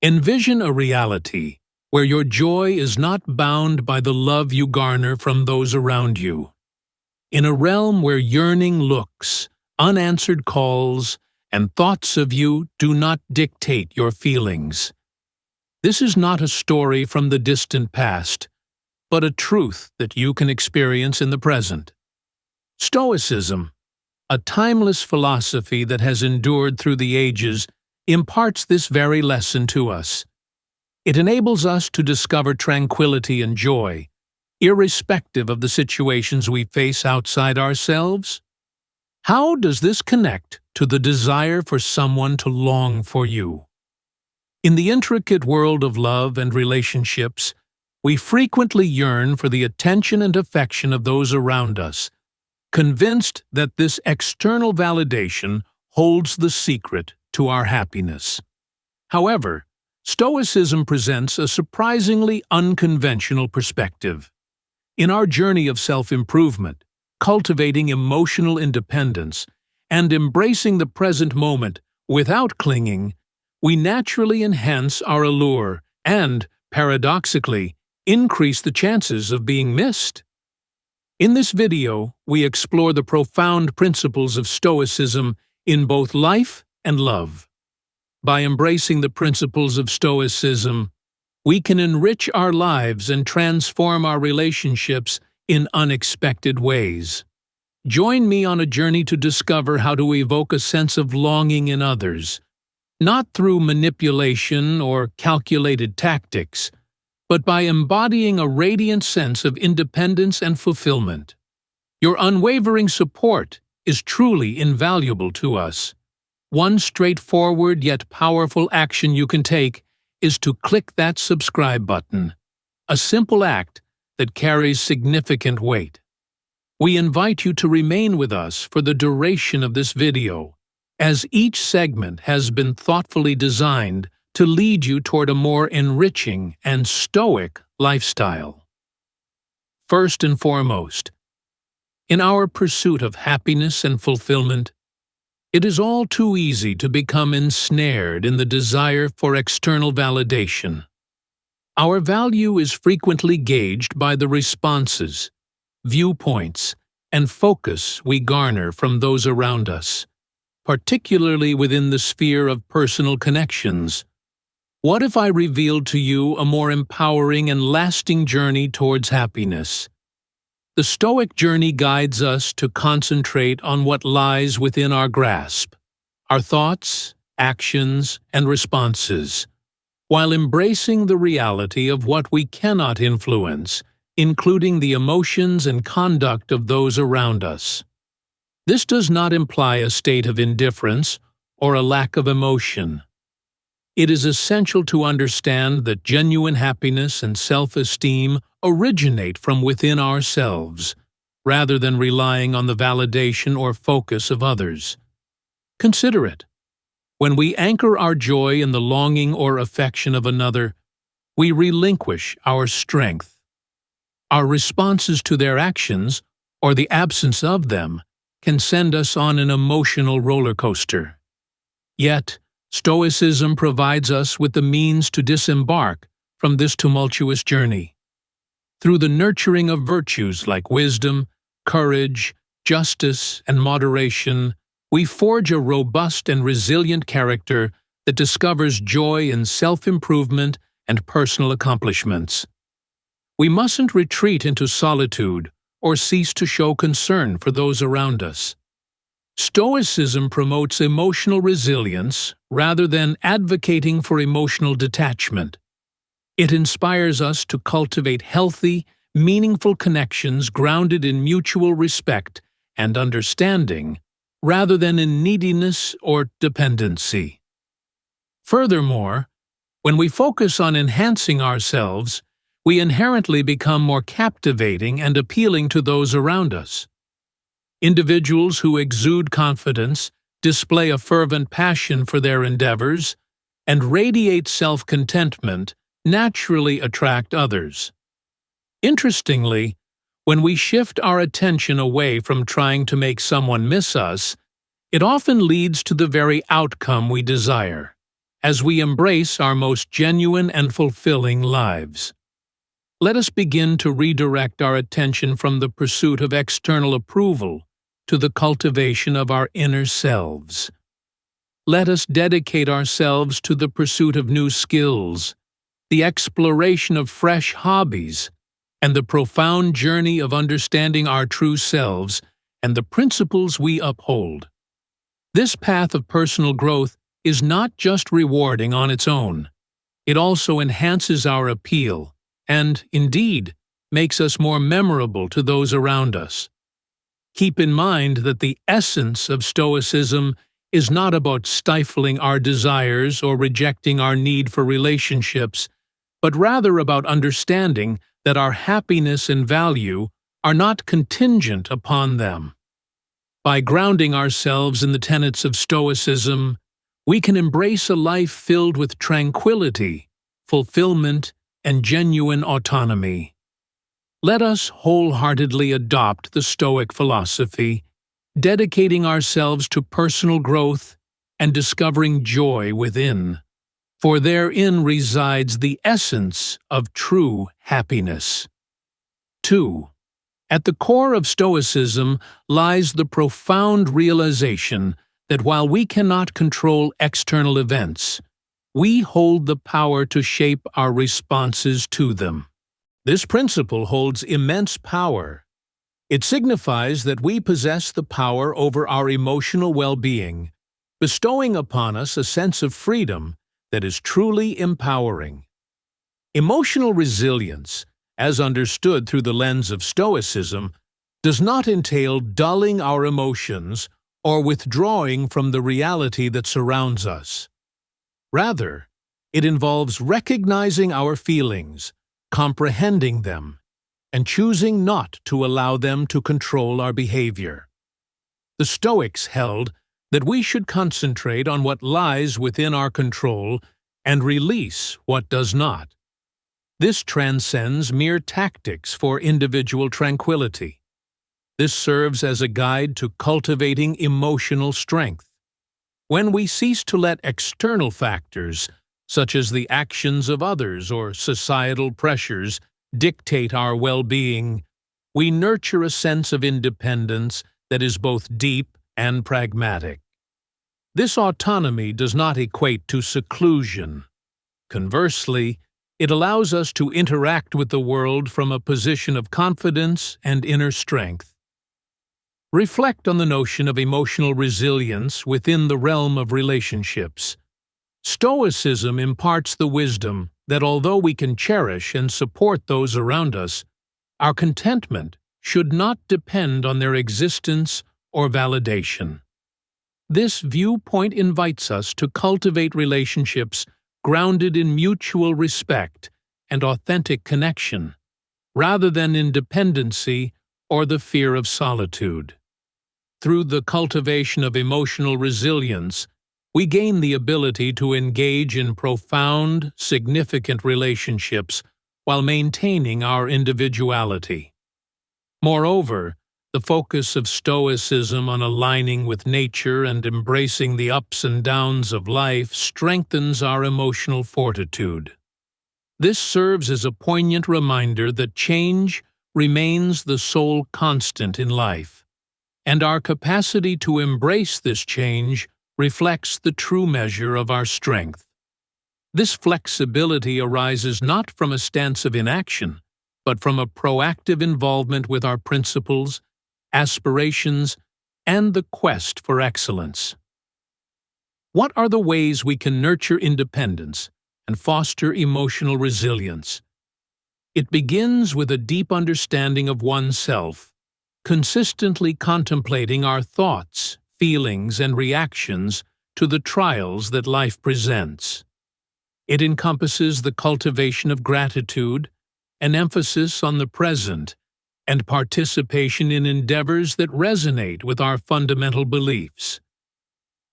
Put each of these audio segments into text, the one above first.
Envision a reality where your joy is not bound by the love you garner from those around you. In a realm where yearning looks, unanswered calls, and thoughts of you do not dictate your feelings. This is not a story from the distant past, but a truth that you can experience in the present. Stoicism, a timeless philosophy that has endured through the ages, imparts this very lesson to us. It enables us to discover tranquility and joy, irrespective of the situations we face outside ourselves. How does this connect to the desire for someone to long for you? In the intricate world of love and relationships, we frequently yearn for the attention and affection of those around us, convinced that this external validation holds the secret to our happiness. However, Stoicism presents a surprisingly unconventional perspective. In our journey of self-improvement, cultivating emotional independence, and embracing the present moment without clinging, we naturally enhance our allure and, paradoxically, increase the chances of being missed. In this video, we explore the profound principles of Stoicism in both life and love. By embracing the principles of Stoicism, we can enrich our lives and transform our relationships in unexpected ways. Join me on a journey to discover how to evoke a sense of longing in others, not through manipulation or calculated tactics, but by embodying a radiant sense of independence and fulfillment. Your unwavering support is truly invaluable to us. One straightforward yet powerful action you can take is to click that subscribe button, a simple act that carries significant weight. We invite you to remain with us for the duration of this video, as each segment has been thoughtfully designed to lead you toward a more enriching and stoic lifestyle. First and foremost, in our pursuit of happiness and fulfillment, it is all too easy to become ensnared in the desire for external validation. Our value is frequently gauged by the responses, viewpoints, and focus we garner from those around us, particularly within the sphere of personal connections. What if I revealed to you a more empowering and lasting journey towards happiness? The Stoic journey guides us to concentrate on what lies within our grasp, our thoughts, actions, and responses, while embracing the reality of what we cannot influence, including the emotions and conduct of those around us. This does not imply a state of indifference or a lack of emotion. It is essential to understand that genuine happiness and self-esteem originate from within ourselves, rather than relying on the validation or focus of others. Consider it. When we anchor our joy in the longing or affection of another, we relinquish our strength. Our responses to their actions, or the absence of them, can send us on an emotional roller coaster. Yet, Stoicism provides us with the means to disembark from this tumultuous journey. Through the nurturing of virtues like wisdom, courage, justice, and moderation, we forge a robust and resilient character that discovers joy in self-improvement and personal accomplishments. We mustn't retreat into solitude or cease to show concern for those around us. Stoicism promotes emotional resilience rather than advocating for emotional detachment. It inspires us to cultivate healthy, meaningful connections grounded in mutual respect and understanding, rather than in neediness or dependency. Furthermore, when we focus on enhancing ourselves, we inherently become more captivating and appealing to those around us. Individuals who exude confidence, display a fervent passion for their endeavors, and radiate self-contentment naturally attract others. Interestingly, when we shift our attention away from trying to make someone miss us, it often leads to the very outcome we desire, as we embrace our most genuine and fulfilling lives. Let us begin to redirect our attention from the pursuit of external approval to the cultivation of our inner selves. Let us dedicate ourselves to the pursuit of new skills, the exploration of fresh hobbies, and the profound journey of understanding our true selves and the principles we uphold. This path of personal growth is not just rewarding on its own. It also enhances our appeal and, indeed, makes us more memorable to those around us. Keep in mind that the essence of Stoicism is not about stifling our desires or rejecting our need for relationships, but rather about understanding that our happiness and value are not contingent upon them. By grounding ourselves in the tenets of Stoicism, we can embrace a life filled with tranquility, fulfillment, and genuine autonomy. Let us wholeheartedly adopt the Stoic philosophy, dedicating ourselves to personal growth and discovering joy within, for therein resides the essence of true happiness. 2. At the core of Stoicism lies the profound realization that while we cannot control external events, we hold the power to shape our responses to them. This principle holds immense power. It signifies that we possess the power over our emotional well-being, bestowing upon us a sense of freedom that is truly empowering. Emotional resilience, as understood through the lens of Stoicism, does not entail dulling our emotions or withdrawing from the reality that surrounds us. Rather, it involves recognizing our feelings, comprehending them, and choosing not to allow them to control our behavior. The Stoics held that we should concentrate on what lies within our control and release what does not. This transcends mere tactics for individual tranquility. This serves as a guide to cultivating emotional strength. When we cease to let external factors, such as the actions of others or societal pressures, dictate our well-being, we nurture a sense of independence that is both deep and pragmatic. This autonomy does not equate to seclusion. Conversely, it allows us to interact with the world from a position of confidence and inner strength. Reflect on the notion of emotional resilience within the realm of relationships. Stoicism imparts the wisdom that although we can cherish and support those around us, our contentment should not depend on their existence or validation. This viewpoint invites us to cultivate relationships grounded in mutual respect and authentic connection, rather than in dependency or the fear of solitude. Through the cultivation of emotional resilience, we gain the ability to engage in profound, significant relationships while maintaining our individuality. Moreover, the focus of Stoicism on aligning with nature and embracing the ups and downs of life strengthens our emotional fortitude. This serves as a poignant reminder that change remains the sole constant in life, and our capacity to embrace this change reflects the true measure of our strength. This flexibility arises not from a stance of inaction, but from a proactive involvement with our principles, aspirations, and the quest for excellence. What are the ways we can nurture independence and foster emotional resilience? It begins with a deep understanding of oneself, consistently contemplating our thoughts, feelings, and reactions to the trials that life presents. It encompasses the cultivation of gratitude, an emphasis on the present, and participation in endeavors that resonate with our fundamental beliefs.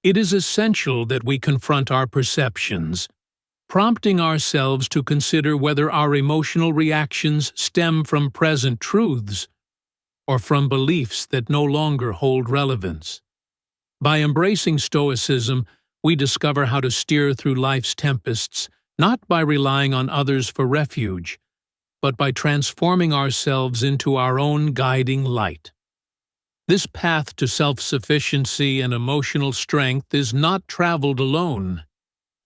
It is essential that we confront our perceptions, prompting ourselves to consider whether our emotional reactions stem from present truths or from beliefs that no longer hold relevance. By embracing Stoicism, we discover how to steer through life's tempests, not by relying on others for refuge, but by transforming ourselves into our own guiding light. This path to self-sufficiency and emotional strength is not traveled alone.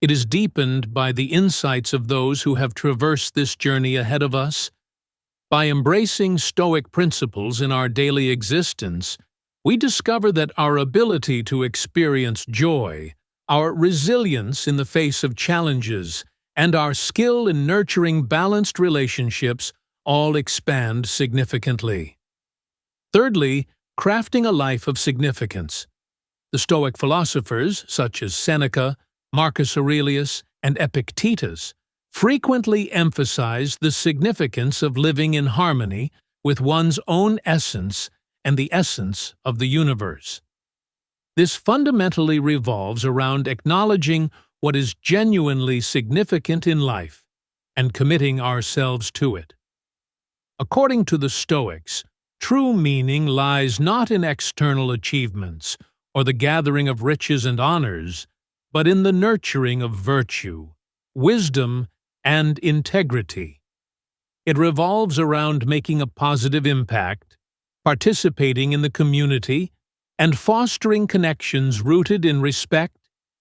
It is deepened by the insights of those who have traversed this journey ahead of us. By embracing Stoic principles in our daily existence, we discover that our ability to experience joy, our resilience in the face of challenges, and our skill in nurturing balanced relationships all expand significantly. Thirdly, crafting a life of significance. The Stoic philosophers, such as Seneca, Marcus Aurelius, and Epictetus, frequently emphasize the significance of living in harmony with one's own essence and the essence of the universe. This fundamentally revolves around acknowledging what is genuinely significant in life and committing ourselves to it. According to the Stoics, true meaning lies not in external achievements or the gathering of riches and honors, but in the nurturing of virtue, wisdom, and integrity. It revolves around making a positive impact, participating in the community, and fostering connections rooted in respect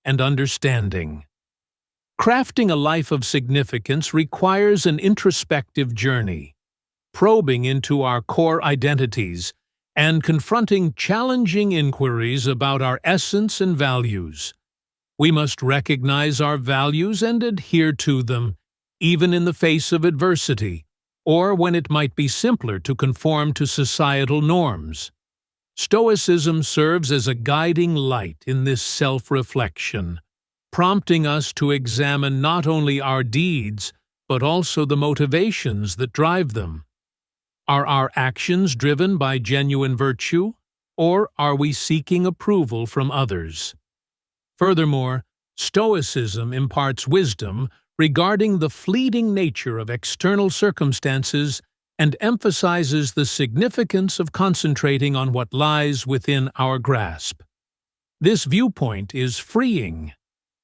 and understanding. Crafting a life of significance requires an introspective journey, probing into our core identities and confronting challenging inquiries about our essence and values. We must recognize our values and adhere to them, even in the face of adversity, or when it might be simpler to conform to societal norms. Stoicism serves as a guiding light in this self-reflection, prompting us to examine not only our deeds, but also the motivations that drive them. Are our actions driven by genuine virtue, or are we seeking approval from others? Furthermore, Stoicism imparts wisdom regarding the fleeting nature of external circumstances and emphasizes the significance of concentrating on what lies within our grasp. This viewpoint is freeing.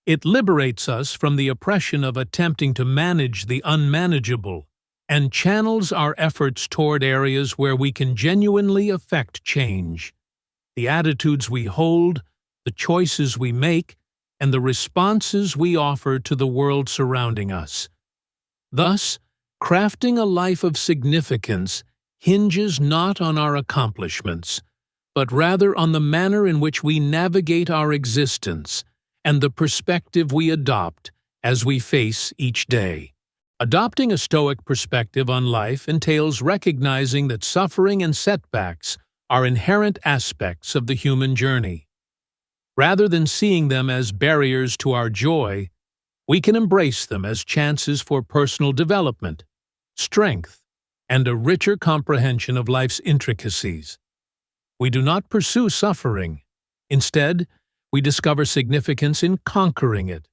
It liberates us from the oppression of attempting to manage the unmanageable and channels our efforts toward areas where we can genuinely affect change. The attitudes we hold, the choices we make, and the responses we offer to the world surrounding us. Thus, crafting a life of significance hinges not on our accomplishments, but rather on the manner in which we navigate our existence and the perspective we adopt as we face each day. Adopting a Stoic perspective on life entails recognizing that suffering and setbacks are inherent aspects of the human journey. Rather than seeing them as barriers to our joy, we can embrace them as chances for personal development, strength, and a richer comprehension of life's intricacies. We do not pursue suffering. Instead, we discover significance in conquering it,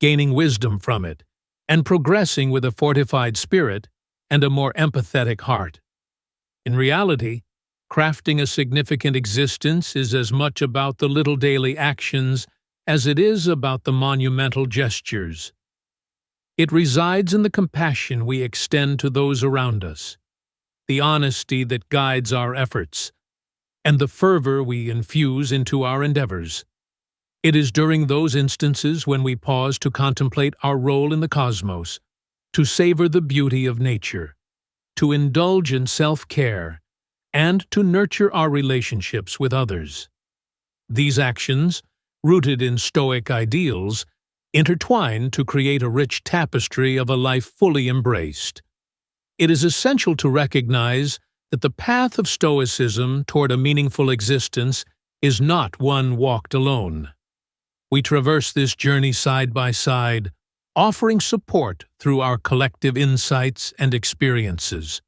gaining wisdom from it, and progressing with a fortified spirit and a more empathetic heart. In reality, crafting a significant existence is as much about the little daily actions as it is about the monumental gestures. It resides in the compassion we extend to those around us, the honesty that guides our efforts, and the fervor we infuse into our endeavors. It is during those instances when we pause to contemplate our role in the cosmos, to savor the beauty of nature, to indulge in self-care, and to nurture our relationships with others. These actions, rooted in Stoic ideals, intertwine to create a rich tapestry of a life fully embraced. It is essential to recognize that the path of Stoicism toward a meaningful existence is not one walked alone. We traverse this journey side by side, offering support through our collective insights and experiences.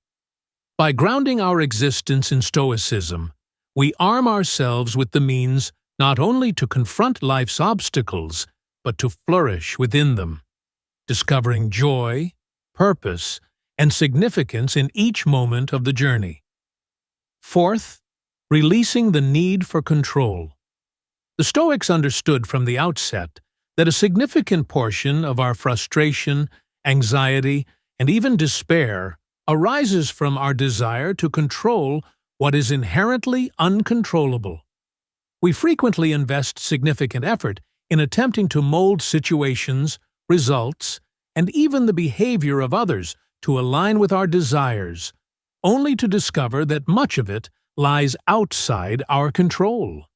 By grounding our existence in Stoicism, we arm ourselves with the means not only to confront life's obstacles, but to flourish within them, discovering joy, purpose, and significance in each moment of the journey. Fourth, releasing the need for control. The Stoics understood from the outset that a significant portion of our frustration, anxiety, and even despair arises from our desire to control what is inherently uncontrollable. We frequently invest significant effort in attempting to mold situations, results, and even the behavior of others to align with our desires, only to discover that much of it lies outside our control.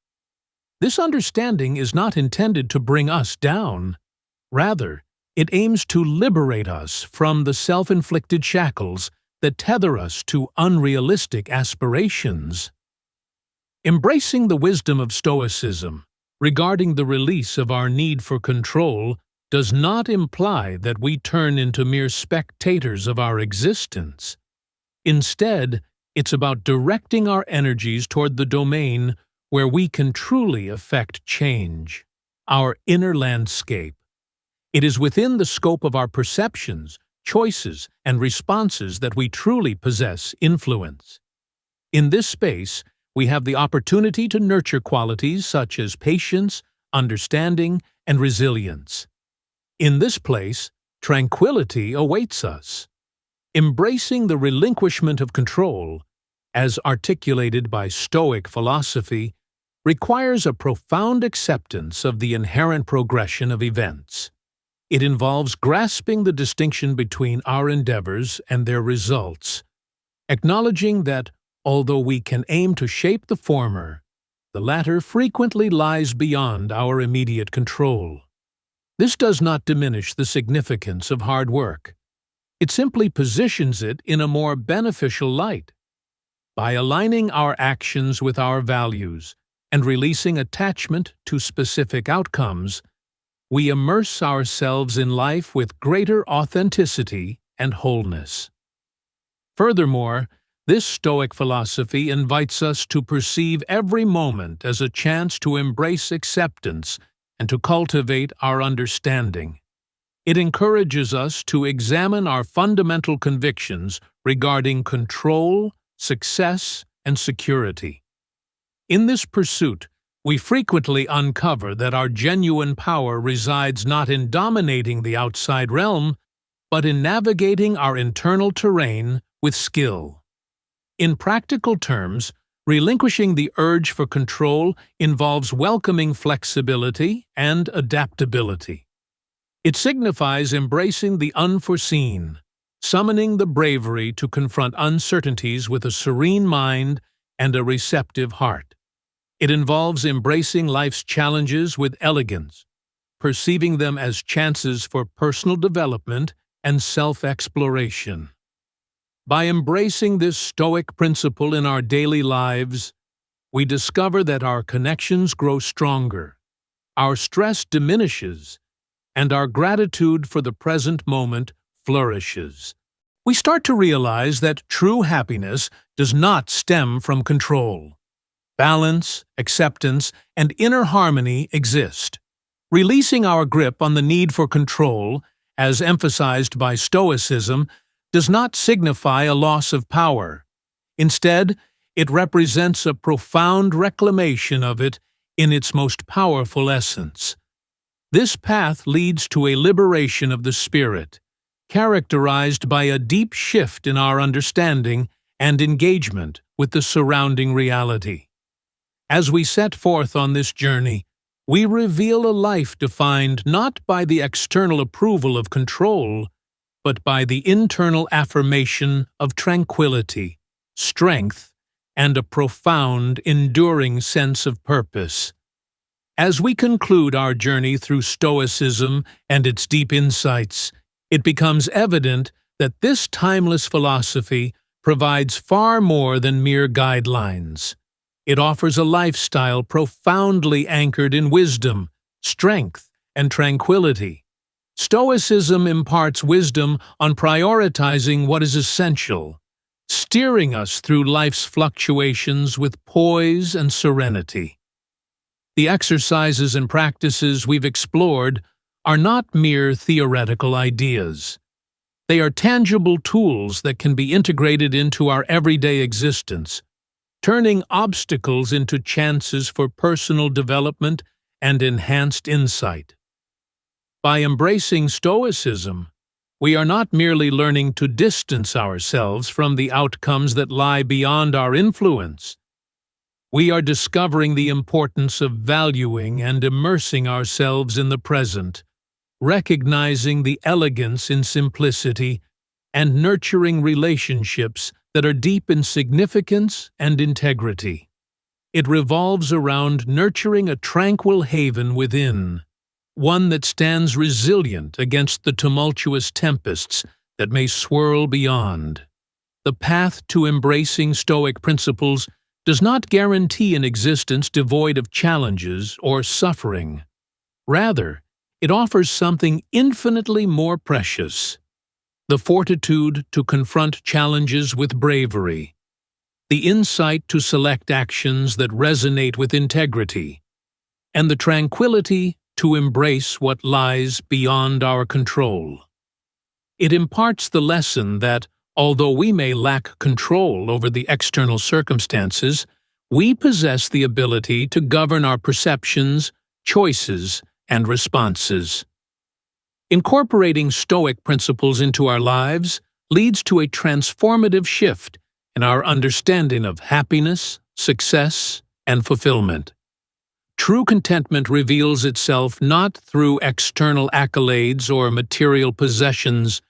This understanding is not intended to bring us down. Rather, it aims to liberate us from the self-inflicted shackles that tether us to unrealistic aspirations. Embracing the wisdom of Stoicism regarding the release of our need for control does not imply that we turn into mere spectators of our existence. Instead, it's about directing our energies toward the domain where we can truly affect change, our inner landscape. It is within the scope of our perceptions, choices, and responses that we truly possess influence. In this space, we have the opportunity to nurture qualities such as patience, understanding, and resilience. In this place, tranquility awaits us. Embracing the relinquishment of control, as articulated by Stoic philosophy, requires a profound acceptance of the inherent progression of events. It involves grasping the distinction between our endeavors and their results, acknowledging that, although we can aim to shape the former, the latter frequently lies beyond our immediate control. This does not diminish the significance of hard work. It simply positions it in a more beneficial light. By aligning our actions with our values and releasing attachment to specific outcomes, we immerse ourselves in life with greater authenticity and wholeness. Furthermore, this Stoic philosophy invites us to perceive every moment as a chance to embrace acceptance and to cultivate our understanding. It encourages us to examine our fundamental convictions regarding control, success, and security. In this pursuit, we frequently uncover that our genuine power resides not in dominating the outside realm, but in navigating our internal terrain with skill. In practical terms, relinquishing the urge for control involves welcoming flexibility and adaptability. It signifies embracing the unforeseen, summoning the bravery to confront uncertainties with a serene mind and a receptive heart. It involves embracing life's challenges with elegance, perceiving them as chances for personal development and self-exploration. By embracing this Stoic principle in our daily lives, we discover that our connections grow stronger, our stress diminishes, and our gratitude for the present moment flourishes. We start to realize that true happiness does not stem from control. Balance, acceptance, and inner harmony exist. Releasing our grip on the need for control, as emphasized by Stoicism, does not signify a loss of power. Instead, it represents a profound reclamation of it in its most powerful essence. This path leads to a liberation of the spirit, characterized by a deep shift in our understanding and engagement with the surrounding reality. As we set forth on this journey, we reveal a life defined not by the external approval of control, but by the internal affirmation of tranquility, strength, and a profound, enduring sense of purpose. As we conclude our journey through Stoicism and its deep insights, it becomes evident that this timeless philosophy provides far more than mere guidelines. It offers a lifestyle profoundly anchored in wisdom, strength, and tranquility. Stoicism imparts wisdom on prioritizing what is essential, steering us through life's fluctuations with poise and serenity. The exercises and practices we've explored are not mere theoretical ideas. They are tangible tools that can be integrated into our everyday existence, turning obstacles into chances for personal development and enhanced insight. By embracing Stoicism, we are not merely learning to distance ourselves from the outcomes that lie beyond our influence. We are discovering the importance of valuing and immersing ourselves in the present, recognizing the elegance in simplicity, and nurturing relationships that are deep in significance and integrity. It revolves around nurturing a tranquil haven within, one that stands resilient against the tumultuous tempests that may swirl beyond. The path to embracing Stoic principles does not guarantee an existence devoid of challenges or suffering. Rather, it offers something infinitely more precious: the fortitude to confront challenges with bravery, the insight to select actions that resonate with integrity, and the tranquility to embrace what lies beyond our control. It imparts the lesson that, although we may lack control over the external circumstances, we possess the ability to govern our perceptions, choices, and responses. Incorporating Stoic principles into our lives leads to a transformative shift in our understanding of happiness, success, and fulfillment. True contentment reveals itself not through external accolades or material possessions,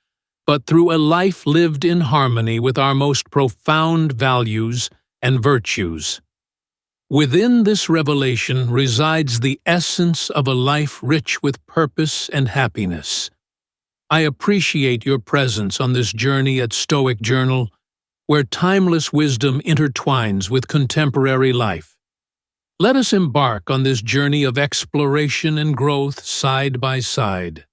but through a life lived in harmony with our most profound values and virtues. Within this revelation resides the essence of a life rich with purpose and happiness. I appreciate your presence on this journey at Stoic Journal, where timeless wisdom intertwines with contemporary life. Let us embark on this journey of exploration and growth side by side.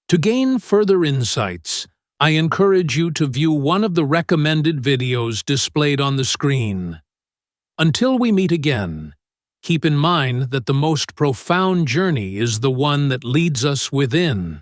To gain further insights, I encourage you to view one of the recommended videos displayed on the screen. Until we meet again, keep in mind that the most profound journey is the one that leads us within.